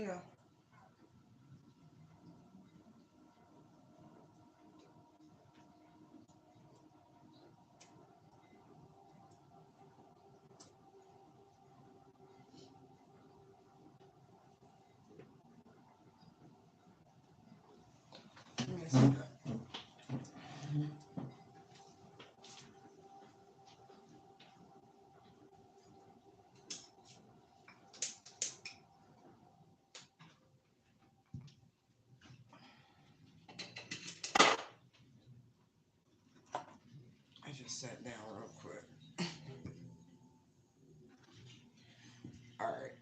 Yeah. Let me see that. I just sat down real quick. All right.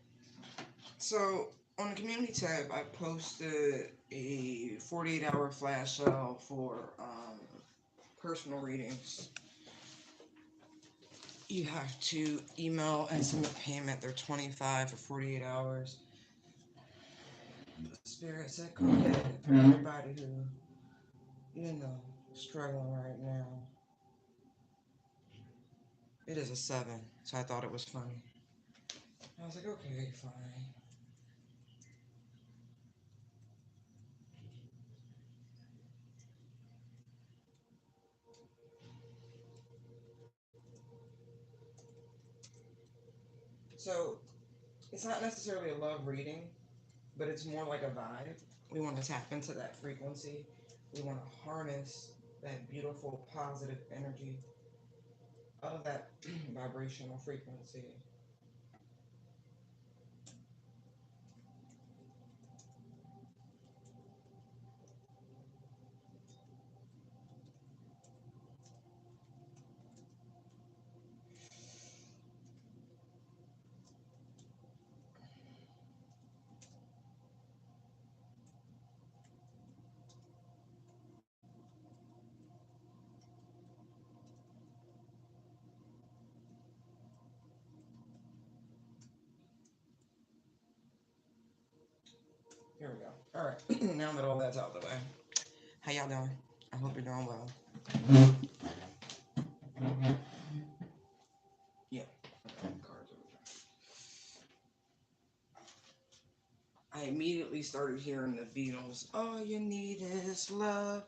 So on the community tab, I posted a 48-hour flash sale for personal readings. You have to email and submit payment. They're 25 for 48 hours. Spirit said, go ahead for everybody who, struggling right now. It is a 7, so I thought it was funny. I was like, okay, fine. So it's not necessarily a love reading, but it's more like a vibe. We want to tap into that frequency. We want to harness that beautiful, positive energy of that vibrational frequency. Here we go. All right. Now that all that's out of the way, how y'all doing? I hope you're doing well. Yeah. Cards over there. I immediately started hearing the Beatles. All you need is love.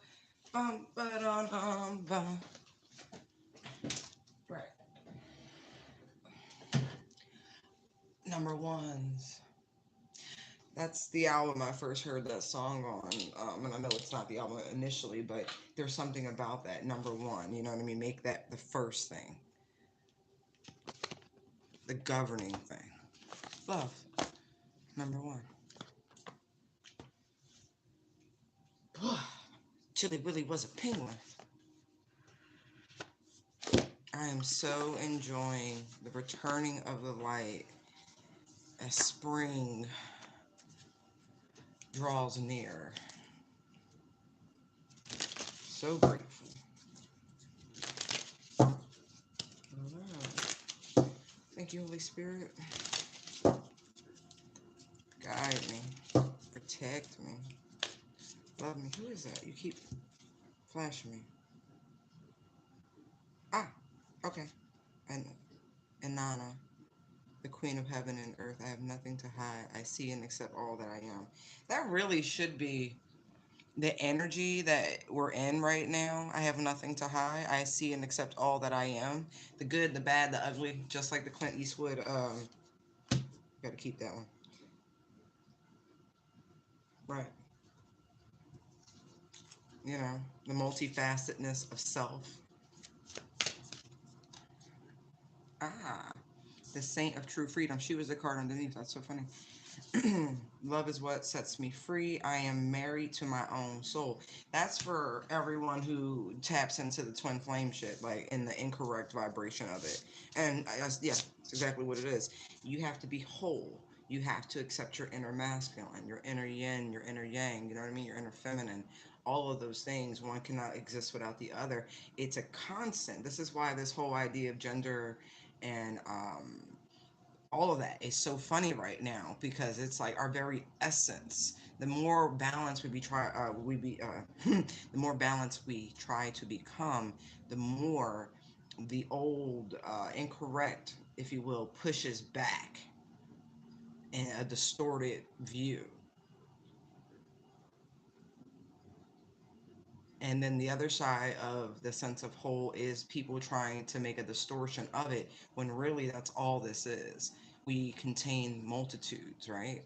Bum. Right. Number ones. That's the album I first heard that song on. And I know it's not the album initially, but there's something about that number one. You know what I mean? Make that the first thing, the governing thing. Love, number one. Chili Willy was a penguin. I am so enjoying the returning of the light as spring draws near. So grateful. All right. Thank you, Holy Spirit. Guide me. Protect me. Love me. Who is that? You keep flashing me. Ah, okay. And Nana, the Queen of Heaven and Earth. I have nothing to hide. I see and accept all that I am. That really should be the energy that we're in right now. I have nothing to hide. I see and accept all that I am. The good, the bad, the ugly. Just like the Clint Eastwood. Got to keep that one. Right. The multifacetedness of self. Ah, the Saint of True Freedom. She was the card underneath. That's so funny. Love is what sets me free. I am married to my own soul. That's for everyone who taps into the twin flame shit, like in the incorrect vibration of it. And yeah, that's exactly what it is. You have to be whole. You have to accept your inner masculine, your inner yin, your inner yang, you know what I mean? Your inner feminine. All of those things, one cannot exist without the other. It's a constant. This is why this whole idea of gender and all of that is so funny right now because it's like our very essence. The more balance the more balance we try to become, the more the old incorrect, if you will, pushes back. in a distorted view. And then the other side of the sense of whole is people trying to make a distortion of it when really that's all this is. We contain multitudes, right?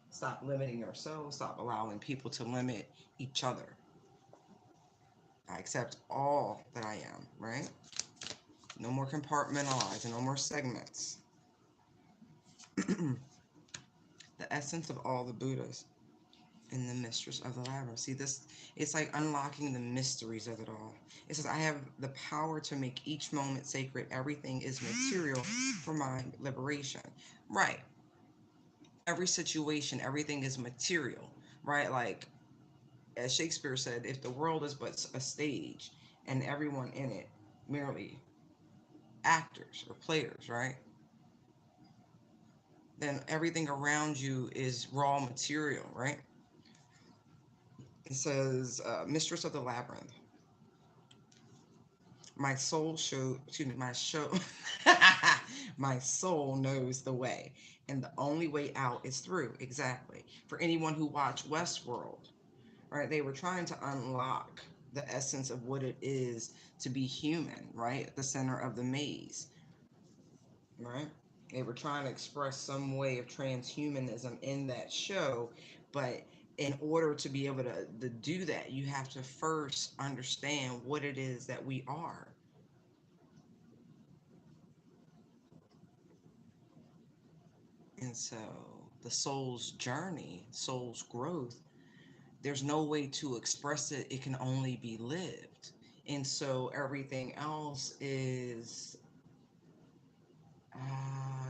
Stop limiting yourselves, stop allowing people to limit each other. I accept all that I am, right? No more compartmentalizing, no more segments. The essence of all the Buddhas and the mistress of the labyrinth. See this, it's like unlocking the mysteries of it all. It says, I have the power to make each moment sacred. Everything is material for my liberation. Right. Every situation, everything is material, right? Like as Shakespeare said, if the world is but a stage and everyone in it merely actors or players, right? Then everything around you is raw material, right? It says, Mistress of the Labyrinth. My soul show, excuse me, my soul knows the way, and the only way out is through. Exactly. For anyone who watched Westworld, right? They were trying to unlock the essence of what it is to be human, right? At the center of the maze, right? They were trying to express some way of transhumanism in that show, but in order to be able to do that, you have to first understand what it is that we are. And so the soul's journey, soul's growth, there's no way to express it. It can only be lived. And so everything else is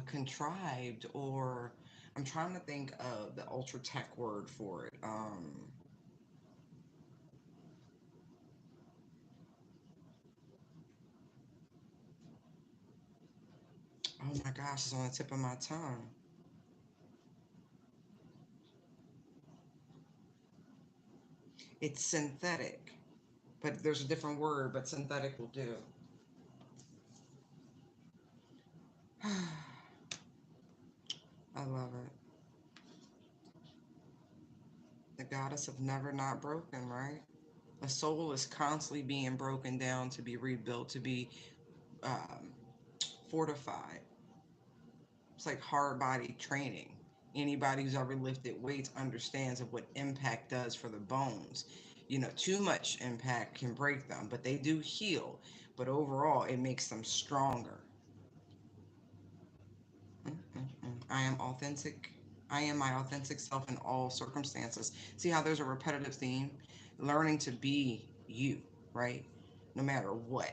contrived, or I'm trying to think of the ultra tech word for it. Oh my gosh, it's on the tip of my tongue. It's synthetic, but there's a different word, but synthetic will do. I love it. The goddess of never not broken, right? A soul is constantly being broken down to be rebuilt, to be um, fortified. It's like hard body training. Anybody who's ever lifted weights understands of what impact does for the bones. You know, too much impact can break them, but they do heal. But overall, it makes them stronger. I am authentic. I am my authentic self in all circumstances. See how there's a repetitive theme? Learning to be you, right? No matter what.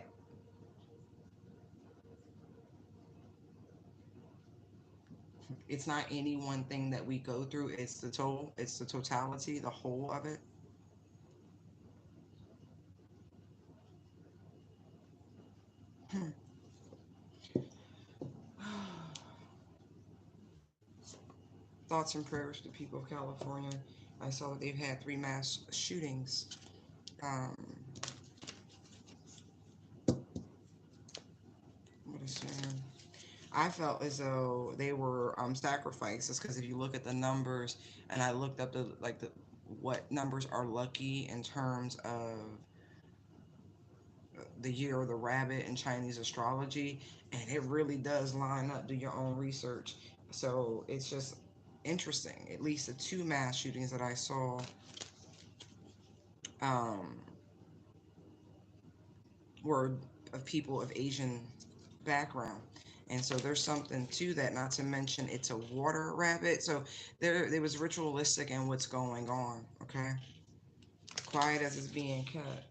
It's not any one thing that we go through. It's the totality, the whole of it. Thoughts and prayers to the people of California. I saw that they've had 3 mass shootings. Um, what is saying? I felt as though they were sacrifices, because if you look at the numbers, and I looked up the what numbers are lucky in terms of the year of the rabbit in Chinese astrology, and it really does line up. Do your own research. So it's just interesting. At least the 2 mass shootings that I saw um, were of people of Asian background. And so there's something to that, not to mention it's a water rabbit. So there was ritualistic in what's going on, okay? Quiet as it's being kept.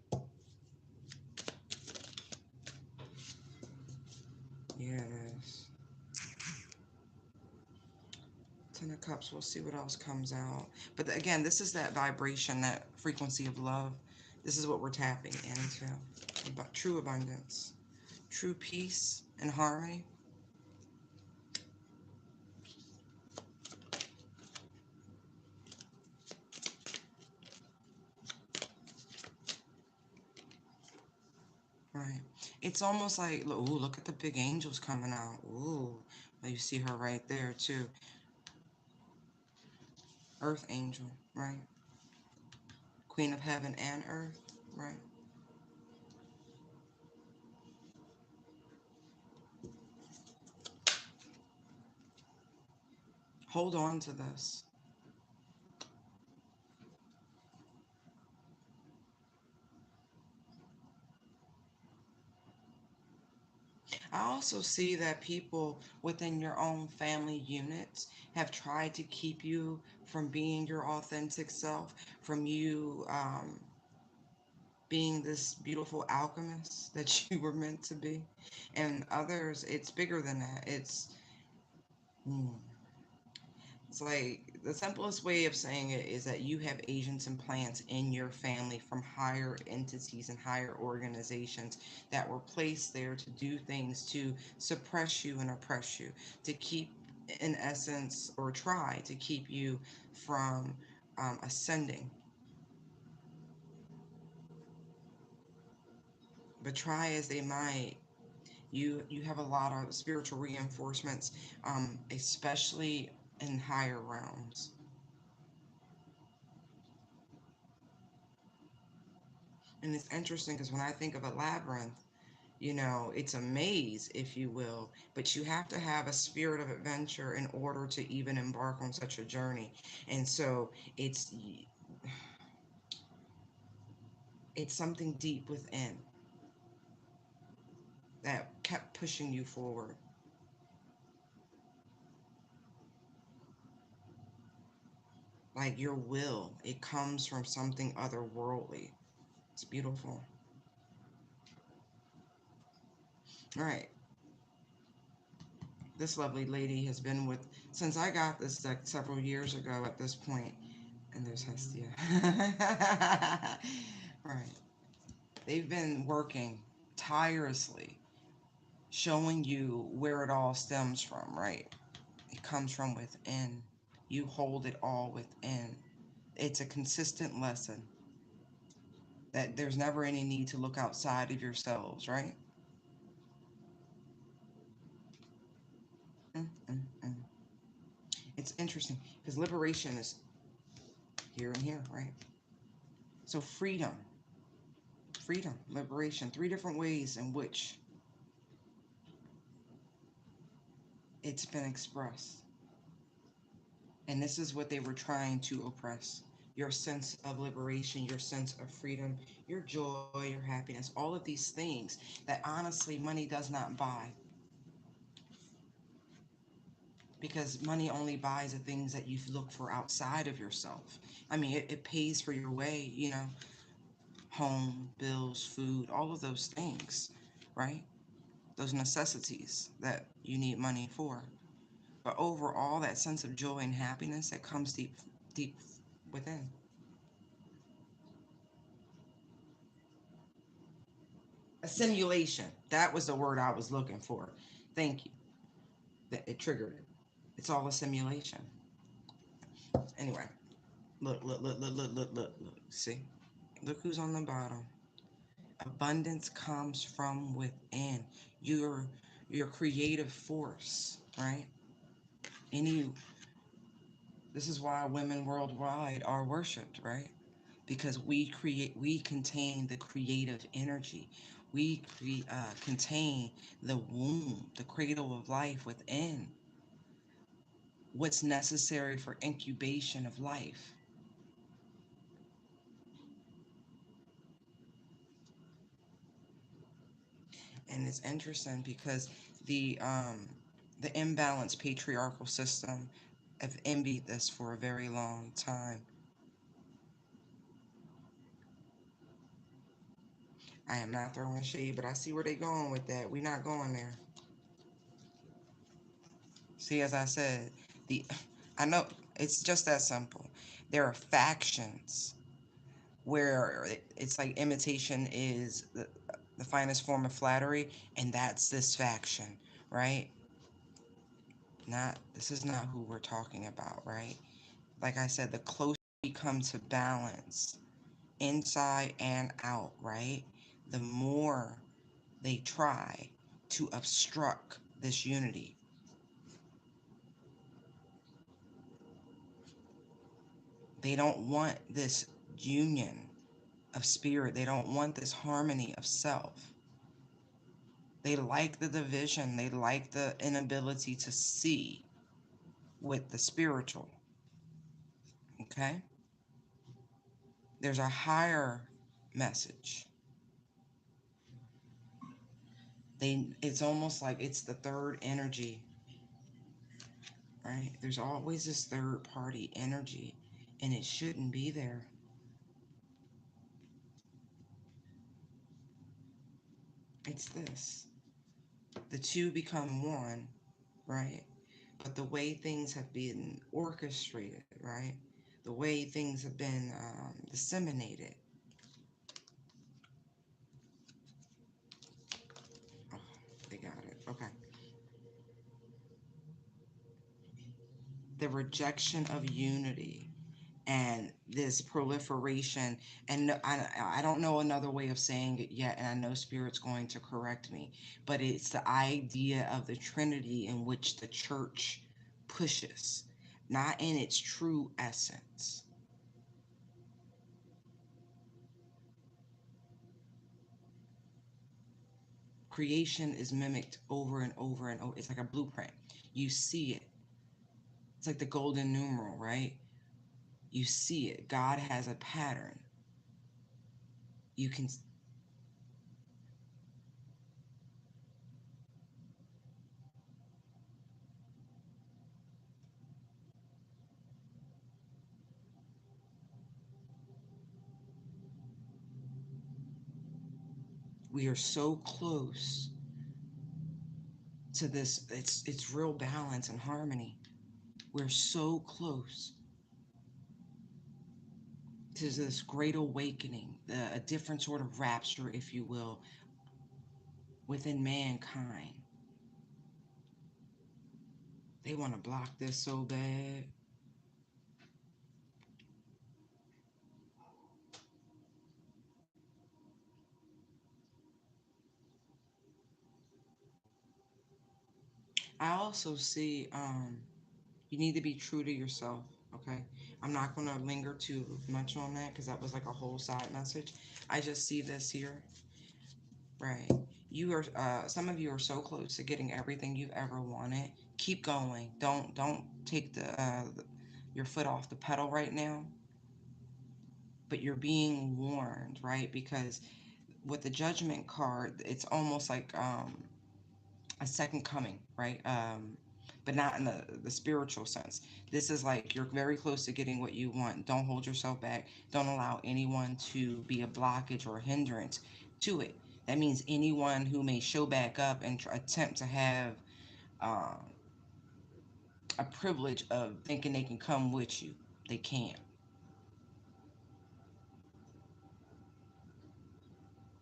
Yes. 10 of Cups, we'll see what else comes out. But again, this is that vibration, that frequency of love. This is what we're tapping into. About true abundance, true peace and harmony. Right. It's almost like, ooh, look at the big angels coming out. Ooh, you see her right there too. Earth angel, right? Queen of heaven and earth, right? Hold on to this. I also see that people within your own family units have tried to keep you from being your authentic self, from you being this beautiful alchemist that you were meant to be. And others, it's bigger than that. Hmm, it's like the simplest way of saying it is that you have agents and plants in your family from higher entities and higher organizations that were placed there to do things to suppress you and oppress you, to keep, in essence, or try to keep you from ascending. But try as they might, you have a lot of spiritual reinforcements, especially in higher realms. And it's interesting because when I think of a labyrinth, it's a maze, if you will, but you have to have a spirit of adventure in order to even embark on such a journey. And so it's something deep within that kept pushing you forward. Like your will, it comes from something otherworldly. It's beautiful. All right. This lovely lady has been with since I got this deck several years ago at this point. And there's Hestia. Right. They've been working tirelessly, showing you where it all stems from, right? It comes from within. You hold it all within. It's a consistent lesson that there's never any need to look outside of yourselves, right? Mm, mm, mm. It's interesting because liberation is here and here, right? So freedom, liberation, three different ways in which it's been expressed. And this is what they were trying to oppress: your sense of liberation, your sense of freedom, your joy, your happiness, all of these things that honestly money does not buy, because money only buys the things that you look for outside of yourself. I mean, it pays for your way, home, bills, food, all of those things, right? Those necessities that you need money for. But overall, that sense of joy and happiness that comes deep, deep within. A simulation. That was the word I was looking for. Thank you. That it triggered it. It's all a simulation. Anyway, look. See? Look who's on the bottom. Abundance comes from within. Your your creative force, right? Any This is why women worldwide are worshipped, right? Because we contain the creative energy. Contain the womb, the cradle of life within, what's necessary for incubation of life. And it's interesting because the um, the imbalanced patriarchal system have envied this for a very long time. I am not throwing shade, but I see where they're going with that. We're not going there. See, as I said, the I know it's just that simple. There are factions where it's like imitation is the finest form of flattery, and that's this faction, right? Not This is not who we're talking about, right? Like I said, the closer we come to balance, inside and out, right? The more they try to obstruct this unity. They don't want this union of spirit. They don't want this harmony of self. They like the division. They like the inability to see with the spiritual. Okay? There's a higher message. It's almost like it's the third energy, right? There's always this third party energy, and it shouldn't be there. It's this. The two become one, right? But the way things have been orchestrated, right? The way things have been disseminated. Oh, they got it. Okay. The rejection of unity and this proliferation, and I don't know another way of saying it yet, and I know Spirit's going to correct me, but it's the idea of the Trinity in which the church pushes, not in its true essence. Creation is mimicked over and over and over. It's like a blueprint. You see it. It's like the golden numeral, right? You see it. God has a pattern. You can. We are so close to this. It's real balance and harmony. We're so close to this great awakening, a different sort of rapture, if you will, within mankind. They want to block this so bad. I also see you need to be true to yourself. Okay, I'm not going to linger too much on that because that was like a whole side message. I just see this here. Right. You are some of you are so close to getting everything you've ever wanted. Keep going. Don't take your foot off the pedal right now, but you're being warned, right? Because with the judgment card, it's almost like a second coming, right? But not in the spiritual sense. This is like you're very close to getting what you want. Don't hold yourself back. Don't allow anyone to be a blockage or a hindrance to it. That means anyone who may show back up and attempt to have uh, a privilege of thinking they can come with you, they can't.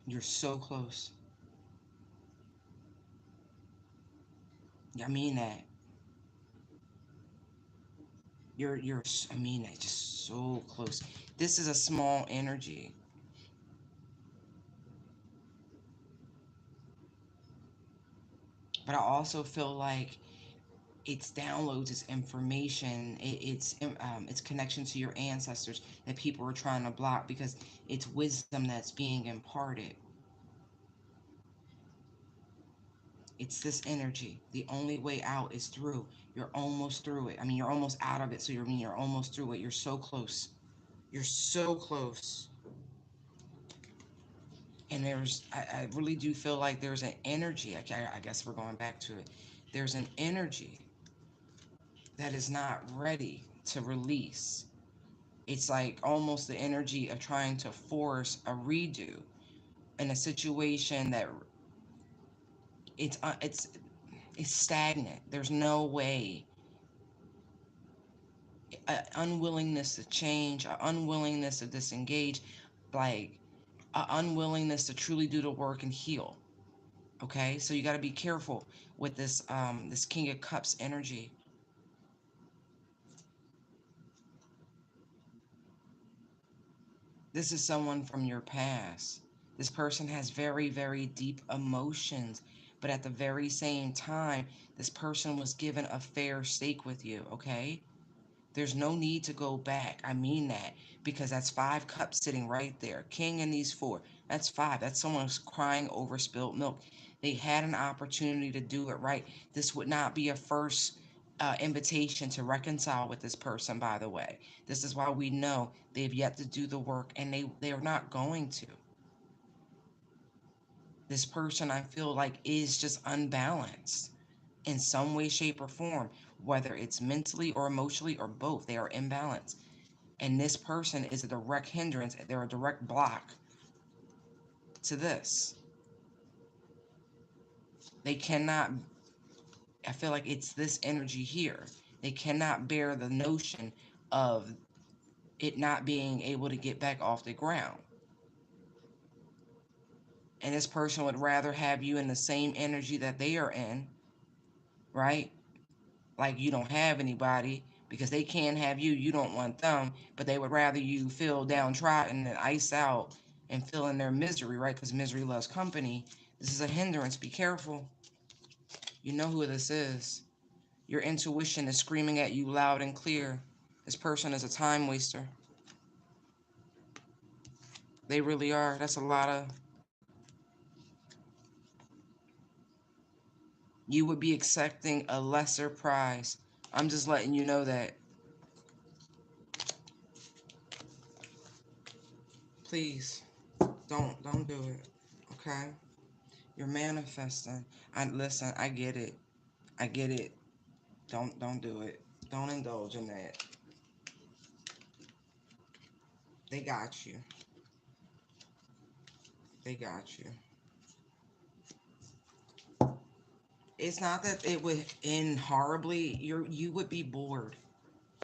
You're so close. I mean that. I mean that. Just so close. This is a small energy, but I also feel like it's downloads, it's information, it's connection to your ancestors that people are trying to block because it's wisdom that's being imparted. It's this energy. The only way out is through. You're almost through it. I mean, you're almost out of it. So you're almost through it. You're so close. You're so close. And I really do feel like there's an energy. I guess we're going back to it. There's an energy that is not ready to release. It's like almost the energy of trying to force a redo in a situation that it's uh, it's it's stagnant. There's no way. A unwillingness to change, a unwillingness to disengage, like a unwillingness to truly do the work and heal. Okay, so you got to be careful with this King of Cups energy. This is someone from your past. This person has very, very deep emotions, but at the very same time, this person was given a fair stake with you, okay? There's no need to go back. I mean that, because that's 5 cups sitting right there. King and these 4. That's 5. That's someone who's crying over spilled milk. They had an opportunity to do it right. This would not be a first invitation to reconcile with this person, by the way. This is why we know they've yet to do the work, and they're not going to. This person, I feel like, is just unbalanced in some way, shape, or form, whether it's mentally or emotionally or both. They are imbalanced. And this person is a direct hindrance, they're a direct block to this. They cannot, I feel like it's this energy here. They cannot bear the notion of it not being able to get back off the ground. And this person would rather have you in the same energy that they are in, right? Like you don't have anybody because they can't have you, you don't want them, but they would rather you feel downtrodden and ice out and feel in their misery, right? Because misery loves company. This is a hindrance. Be careful. You know who this is. Your intuition is screaming at you loud and clear. This person is a time waster. They really are. That's a lot of. You would be accepting a lesser prize. I'm just letting you know that. Please, don't do it. Okay? You're manifesting. I listen, I get it. I get it. Don't do it. Don't indulge in that. They got you. They got you. It's not that it would end horribly. You would be bored.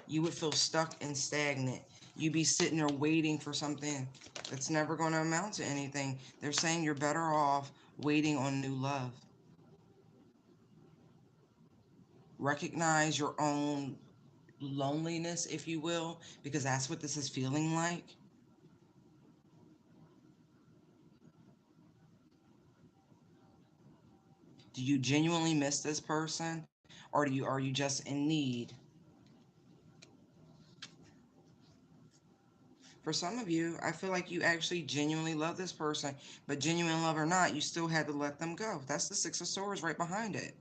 You would feel stuck and stagnant. You'd be sitting there waiting for something that's never going to amount to anything. They're saying you're better off waiting on new love. Recognize your own loneliness, if you will, because that's what this is feeling like. Do you genuinely miss this person, or are you just in need? For some of you, I feel like you actually genuinely love this person, but genuine love or not, you still had to let them go. That's the 6 of Swords right behind it.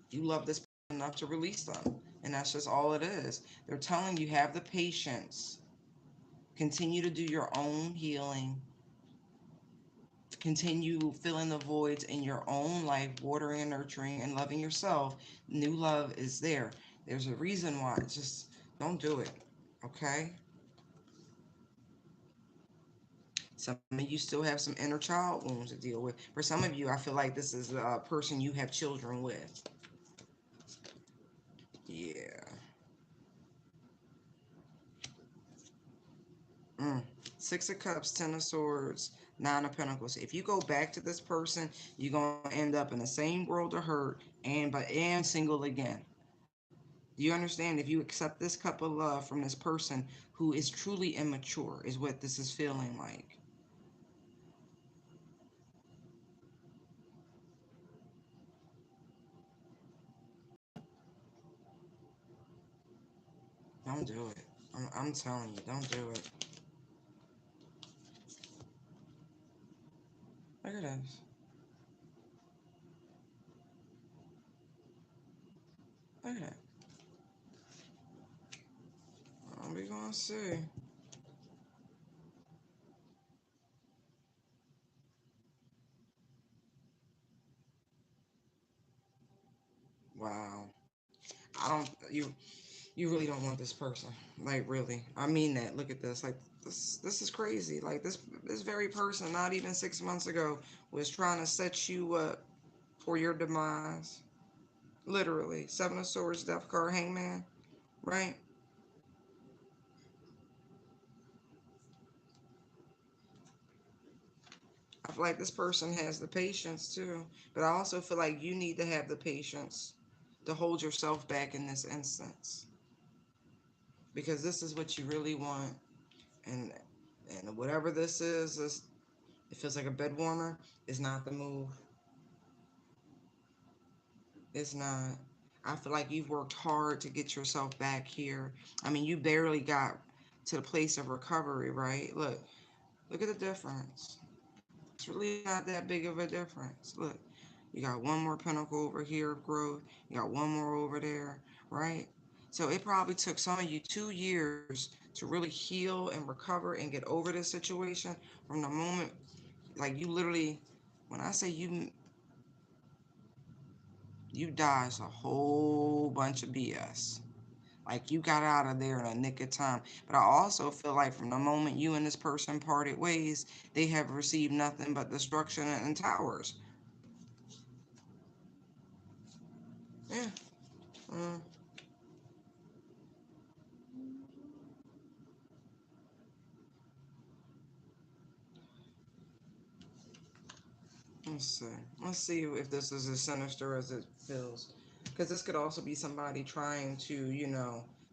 You love this person enough to release them, and that's just all it is. They're telling you have the patience. Continue to do your own healing. Continue filling the voids in your own life, watering and nurturing and loving yourself. New love is there. There's a reason why. Just don't do it. Okay? Some of you still have some inner child wounds to deal with. For some of you, I feel like this is a person you have children with. Yeah. Mm. 6 of Cups, 10 of Swords, 9 of Pentacles. If you go back to this person, you're gonna end up in the same world of hurt and single again. Do you understand? If you accept this cup of love from this person who is truly immature, is what this is feeling like. Don't do it. I'm telling you, don't do it. Look at this. Look at that. We gonna see. Wow. I don't. You really don't want this person. Like really. I mean that. Look at this. Like this is crazy. Like this very person, not even 6 months ago, was trying to set you up for your demise. Literally. 7 of Swords, Death card, Hangman. Right. I feel like this person has the patience too, but I also feel like you need to have the patience to hold yourself back in this instance because this is what you really want, and whatever this is it feels like a bed warmer. Is not the move. It's not. I feel like you've worked hard to get yourself back here. I mean, you barely got to the place of recovery, right? Look at the difference. It's really not that big of a difference. Look, you got one more pinnacle over here of growth. You got one more over there, right? So it probably took some of you 2 years to really heal and recover and get over this situation from the moment, like you literally, when I say you dodged a whole bunch of BS. Like you got out of there in a nick of time. But I also feel like from the moment you and this person parted ways, they have received nothing but destruction and towers. Yeah. Mm, let's see. Let's see if this is as sinister as it feels. Because this could also be somebody trying to,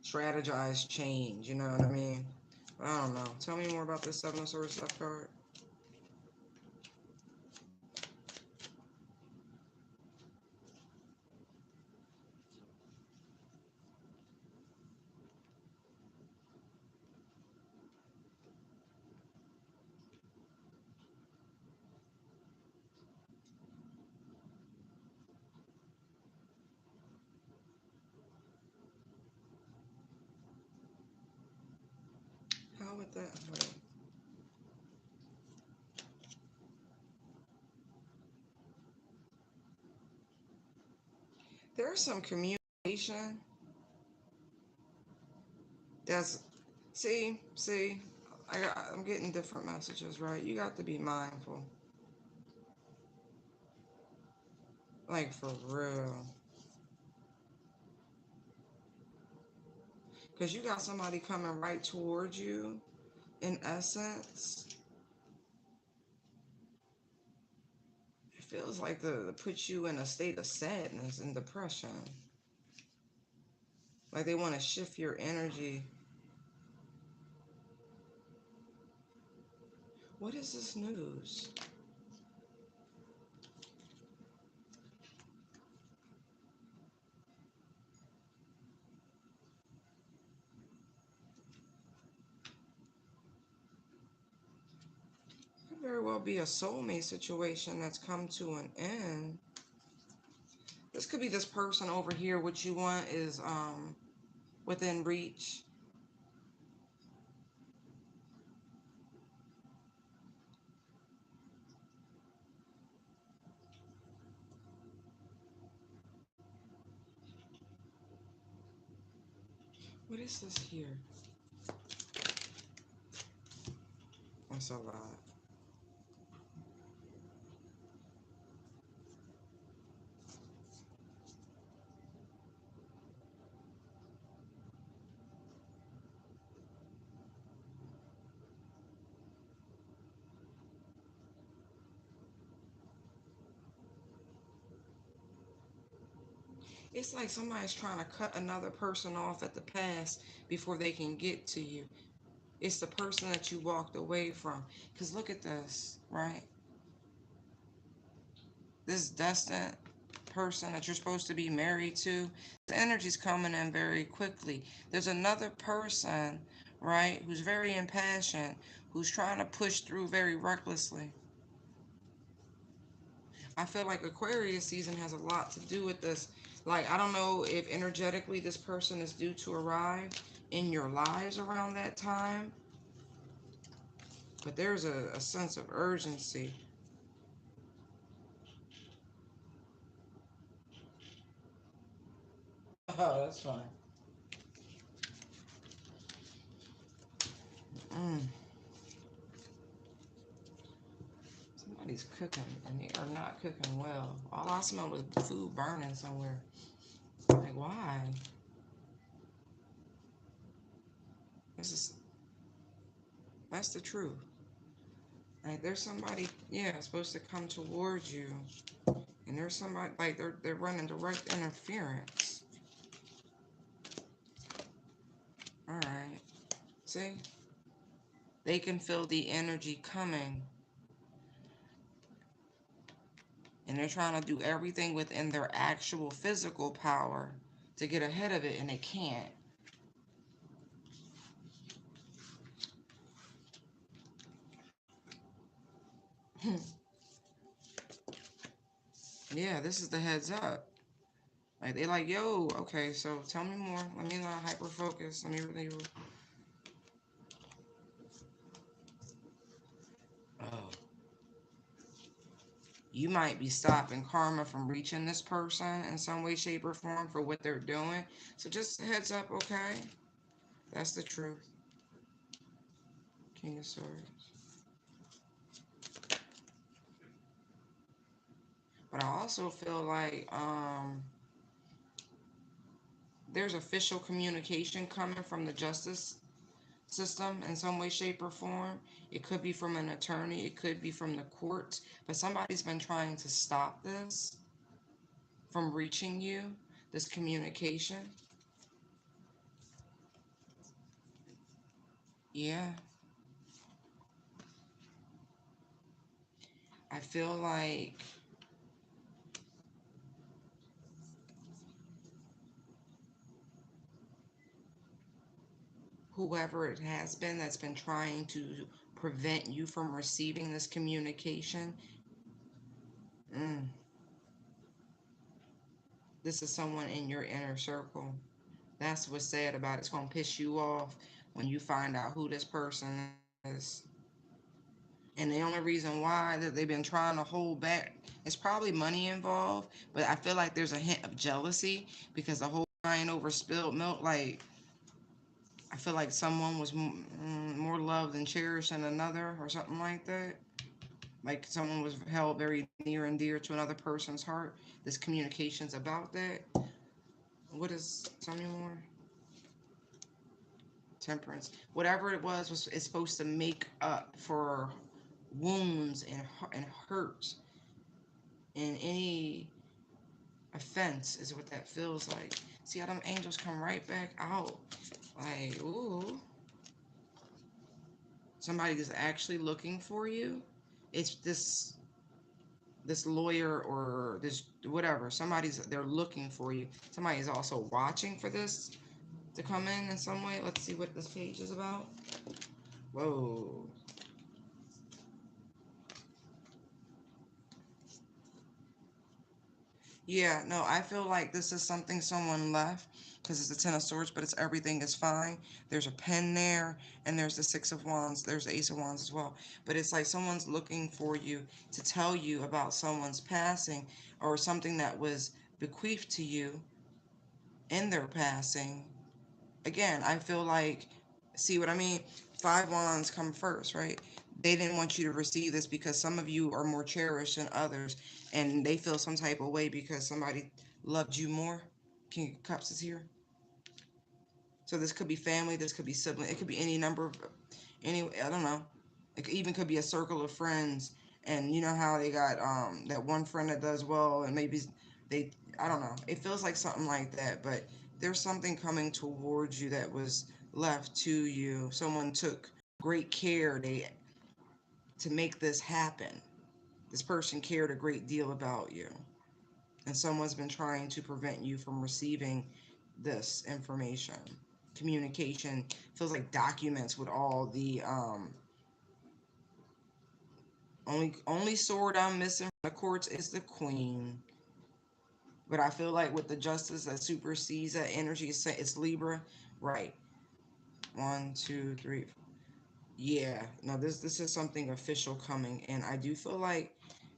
strategize change. You know what I mean? I don't know. Tell me more about this Seven of Swords left card. How would that? Wait. There's some communication that's. See. I'm getting different messages, right? You got to be mindful. Like for real. Because you got somebody coming right towards you, in essence. It feels like to put you in a state of sadness and depression. Like they want to shift your energy. What is this news? Could very well be a soulmate situation that's come to an end. This could be this person over here. What you want is within reach. What is this here? That's a lot. It's like somebody's trying to cut another person off at the pass before they can get to you. It's the person that you walked away from. Because look at this, right? This destined person that you're supposed to be married to, the energy's coming in very quickly. There's another person, right, who's very impassioned, who's trying to push through very recklessly. I feel like Aquarius season has a lot to do with this. Like, I don't know if energetically this person is due to arrive in your lives around that time, but there's a sense of urgency. Oh, that's fine. Mm. Somebody's cooking and they are not cooking well. All I smelled was the food burning somewhere. Like, why? This is that's the truth. Like, there's somebody, yeah, supposed to come towards you, and there's somebody like they're running direct interference. All right, see, they can feel the energy coming, And they're trying to do everything within their actual physical power to get ahead of it, and they can't. Yeah, this is the heads up. Like they like, yo, okay, so tell me more. Let me not hyper focus. Let me really. Oh, you might be stopping karma from reaching this person in some way, shape, or form for what they're doing. So just heads up, okay? That's the truth. King of Swords. But I also feel like there's official communication coming from the justice system in some way, shape, or form. It could be from an attorney, it could be from the courts, but somebody's been trying to stop this from reaching you, this communication. Yeah, I feel like whoever it has been that's been trying to prevent you from receiving this communication, mm, this is someone in your inner circle. That's what's sad about it. It's going to piss you off when you find out who this person is. And the only reason why that they've been trying to hold back is probably money involved, but I feel like there's a hint of jealousy because the whole crying over spilled milk, like I feel like someone was more loved and cherished than another or something like that. Like someone was held very near and dear to another person's heart. This communication's about that. What is, tell me more? Temperance. Whatever it was it's supposed to make up for wounds and hurt and any offense is what that feels like. See how them angels come right back out. Like, ooh, somebody is actually looking for you. It's this lawyer or this whatever. They're looking for you. Somebody's also watching for this to come in some way. Let's see what this page is about. Whoa. Yeah, no, I feel like this is something someone left because it's the Ten of Swords, but it's everything is fine. There's a pen there, and there's the Six of Wands. There's the Ace of Wands as well. But it's like someone's looking for you to tell you about someone's passing or something that was bequeathed to you in their passing. Again, I feel like, see what I mean? Five wands come first, right? They didn't want you to receive this because some of you are more cherished than others, and they feel some type of way because somebody loved you more. King of Cups is here. So this could be family, this could be sibling, it could be any number of, any, I don't know. Even could be a circle of friends, and you know how they got that one friend that does well, and maybe they, I don't know. It feels like something like that, but there's something coming towards you that was left to you. Someone took great care to make this happen. This person cared a great deal about you, and someone's been trying to prevent you from receiving this information. Communication feels like documents with all the only sword I'm missing from the courts is the queen. But I feel like with the justice that supersedes that energy, it's Libra, right? One, two, three. Yeah, no, this is something official coming, and I do feel like,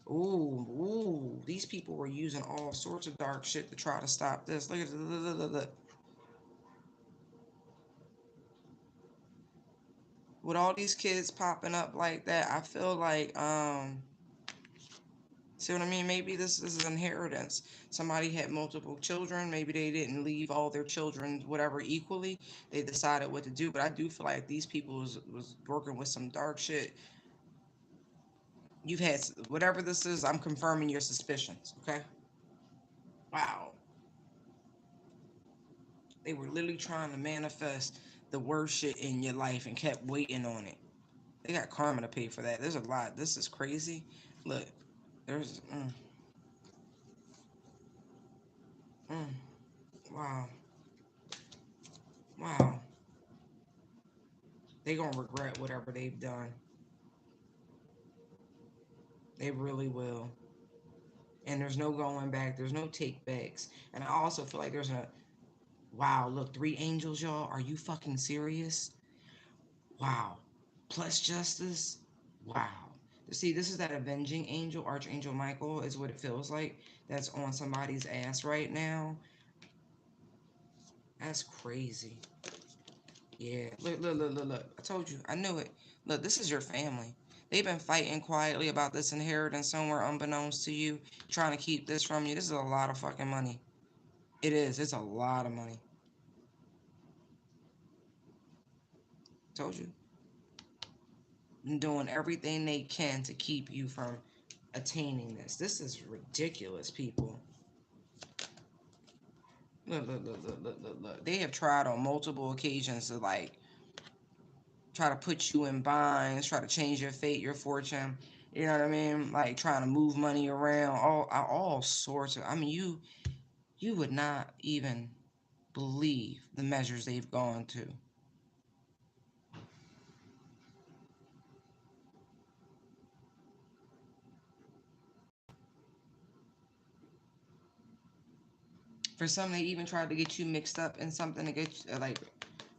ooh, these people were using all sorts of dark shit to try to stop this. Look at the with all these kids popping up like that. I feel like see what I mean? Maybe this is inheritance. Somebody had multiple children. Maybe they didn't leave all their children whatever equally. They decided what to do. But I do feel like these people was working with some dark shit. You've had whatever this is. I'm confirming your suspicions. Okay. Wow. They were literally trying to manifest the worst shit in your life and kept waiting on it. They got karma to pay for that. There's a lot. This is crazy. Look, there's. Mm. Wow. Wow. They gonna regret whatever they've done. They really will. And there's no going back. There's no take backs. And I also feel like there's a wow. Look, three angels, y'all. Are you fucking serious? Wow. Plus justice. Wow. See, this is that avenging angel, Archangel Michael, is what it feels like. That's on somebody's ass right now. That's crazy. Yeah. Look, look, look, look, look. I told you. I knew it. Look, this is your family. They've been fighting quietly about this inheritance somewhere unbeknownst to you, trying to keep this from you. This is a lot of fucking money. It is. It's a lot of money. Told you. And doing everything they can to keep you from attaining this. This is ridiculous, people. Look, look, look, look, look, look, look. They have tried on multiple occasions to like try to put you in binds, try to change your fate, your fortune. You know what I mean? Like trying to move money around, all sorts of. I mean, you would not even believe the measures they've gone to. For some, they even tried to get you mixed up in something to get like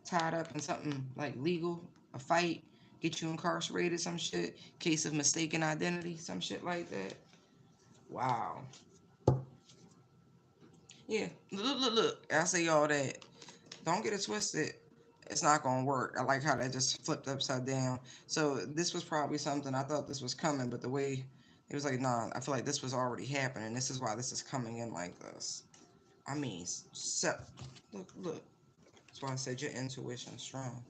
tied up in something like legal, a fight, get you incarcerated, some shit, case of mistaken identity, some shit like that. Wow. Yeah. Look, look, look. I say all that. Don't get it twisted. It's not gonna work. I like how that just flipped upside down. So this was probably something I thought this was coming, but the way it was like, nah, I feel like this was already happening. This is why this is coming in like this. I mean, so look, look. That's why I said your intuition's strong.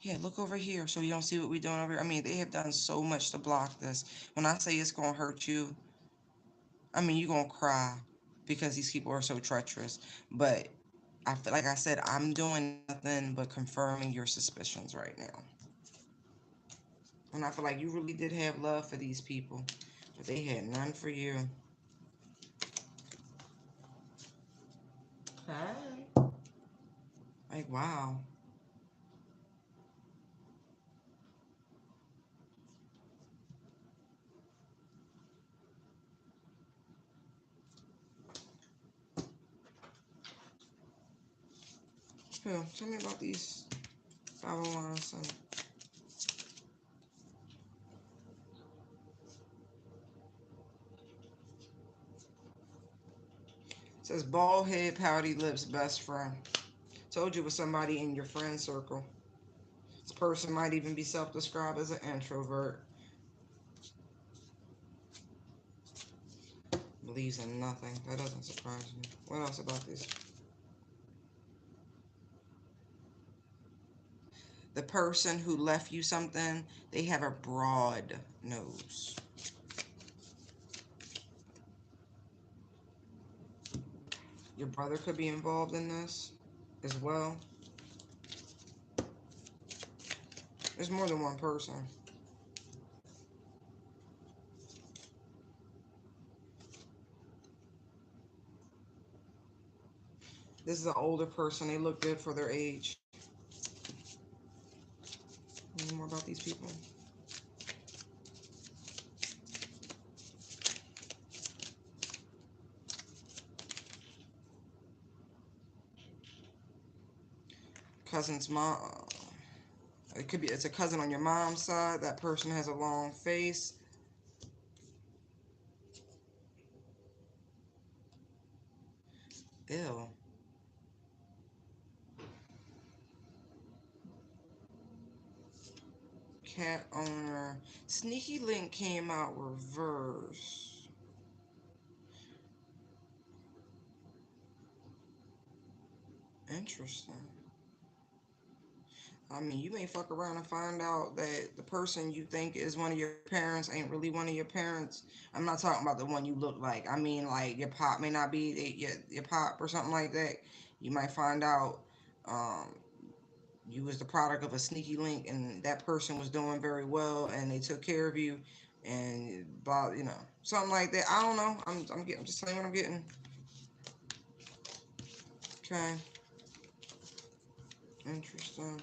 Yeah, look over here so you don't see what we're doing over here. I mean, they have done so much to block this. When I say it's gonna hurt you, I mean you're gonna cry because these people are so treacherous. But I feel like I said I'm doing nothing but confirming your suspicions right now. And I feel like you really did have love for these people, but they had none for you. Hi. Like wow. Phil, tell me about these 501s. It says bald head, pouty lips, best friend. Told you it was somebody in your friend circle. This person might even be self-described as an introvert. Believes in nothing. That doesn't surprise me. What else about this? The person who left you something, they have a broad nose. Your brother could be involved in this as well. There's more than one person. This is an older person. They look good for their age. Any more about these people? Cousin's mom. It could be. It's a cousin on your mom's side. That person has a long face. Ew. Cat owner. Sneaky Link came out reverse. Interesting. I mean, you may fuck around and find out that the person you think is one of your parents ain't really one of your parents. I'm not talking about the one you look like. I mean, like your pop may not be your pop or something like that. You might find out um, you was the product of a sneaky link, and that person was doing very well, and they took care of you, and blah, you know, something like that. I don't know. I'm just telling you what I'm getting. Okay, interesting.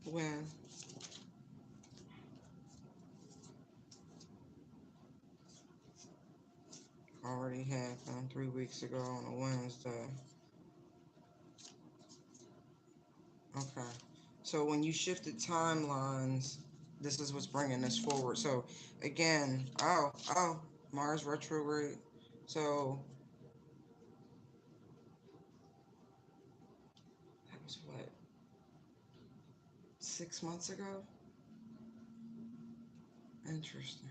When already happened 3 weeks ago on a Wednesday. Okay. So when you shifted timelines, this is what's bringing this forward. So again, Mars retrograde. So that was what, 6 months ago? Interesting.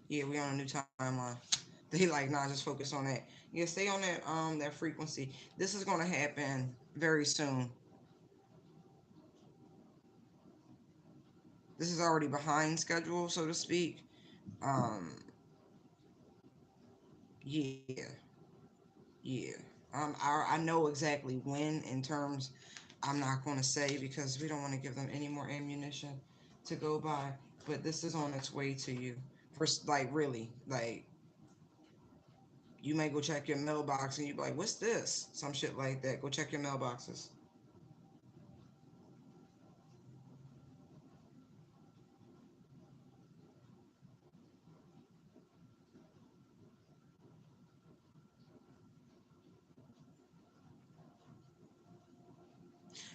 Yeah, we on a new timeline. They like, nah, just focus on that. Yeah, stay on that frequency. This is gonna happen very soon. This is already behind schedule, so to speak. Um, yeah, yeah. I know exactly when in terms. I'm not going to say because we don't want to give them any more ammunition to go by. But this is on its way to you. First, like really, like you may go check your mailbox and you be like, "What's this?" Some shit like that. Go check your mailboxes.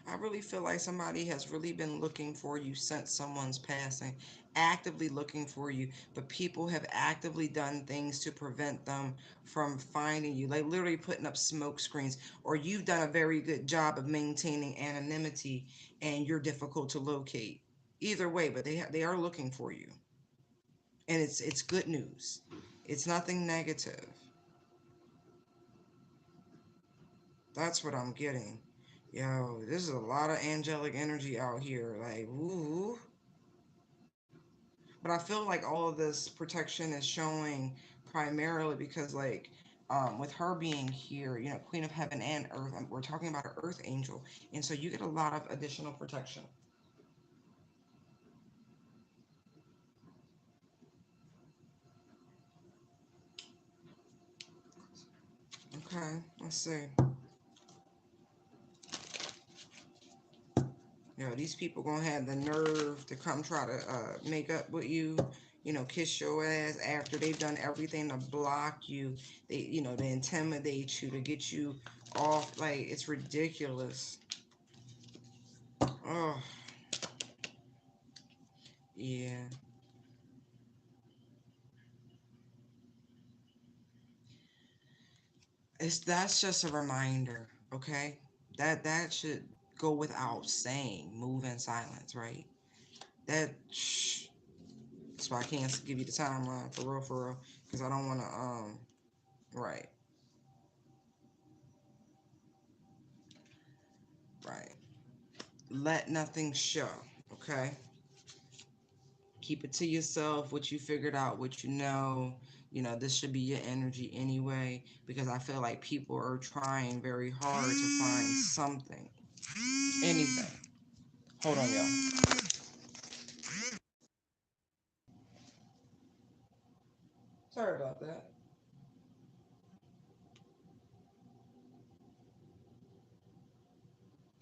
I really feel like somebody has really been looking for you since someone's passing, actively looking for you, but people have actively done things to prevent them from finding you, like literally putting up smoke screens, or you've done a very good job of maintaining anonymity and you're difficult to locate. Either way, but they are looking for you, and it's good news. It's nothing negative. That's what I'm getting. Yo, this is a lot of angelic energy out here. Like, ooh. But I feel like all of this protection is showing primarily because, like, with her being here, Queen of Heaven and Earth, we're talking about an Earth angel, and so you get a lot of additional protection. Okay, let's see. These people gonna have the nerve to come try to make up with you, kiss your ass after they've done everything to block you. To intimidate you, to get you off. Like, it's ridiculous. Oh, yeah. That's just a reminder, okay? That should go without saying. Move in silence, right? That shh. That's why I can't give you the timeline for real, because I don't want to. Right, right. Let nothing show, okay? Keep it to yourself. What you figured out, what you know. This should be your energy anyway, because I feel like people are trying very hard to find something, anything. Hold on, y'all. Sorry about that.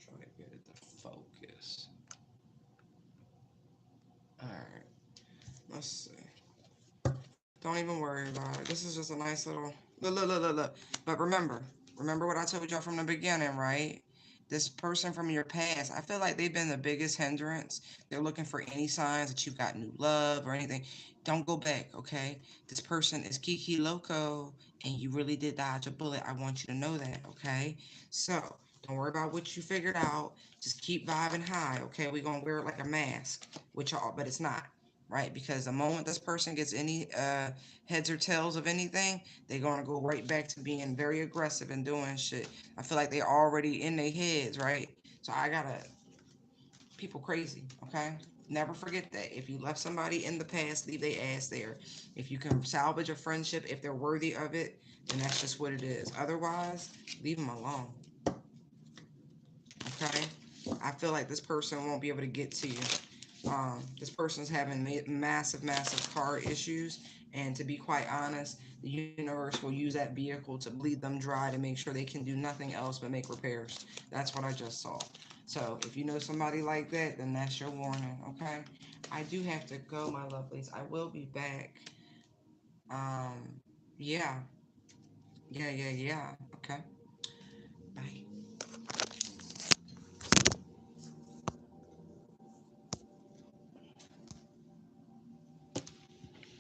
Try to get it to focus. All right, let's see. Don't even worry about it. This is just a nice little look. But remember what I told y'all from the beginning, right? This person from your past, I feel like they've been the biggest hindrance. They're looking for any signs that you've got new love or anything. Don't go back, okay? This person is Kiki Loco, and you really did dodge a bullet. I want you to know that, okay? So don't worry about what you figured out. Just keep vibing high, okay? We're gonna wear it like a mask, which y'all, but it's not, right? Because the moment this person gets any heads or tails of anything, they're gonna go right back to being very aggressive and doing shit. I feel like they're already in their heads, right? So I gotta, people crazy, okay? Never forget that. If you left somebody in the past, leave their ass there. If you can salvage a friendship, if they're worthy of it, then that's just what it is. Otherwise, leave them alone, okay? I feel like this person won't be able to get to you. This person's having massive, massive car issues, and to be quite honest, the universe will use that vehicle to bleed them dry to make sure they can do nothing else but make repairs. That's what I just saw. So if you know somebody like that, then that's your warning, okay? I do have to go, my lovelies. I will be back. Um, yeah, yeah. Okay.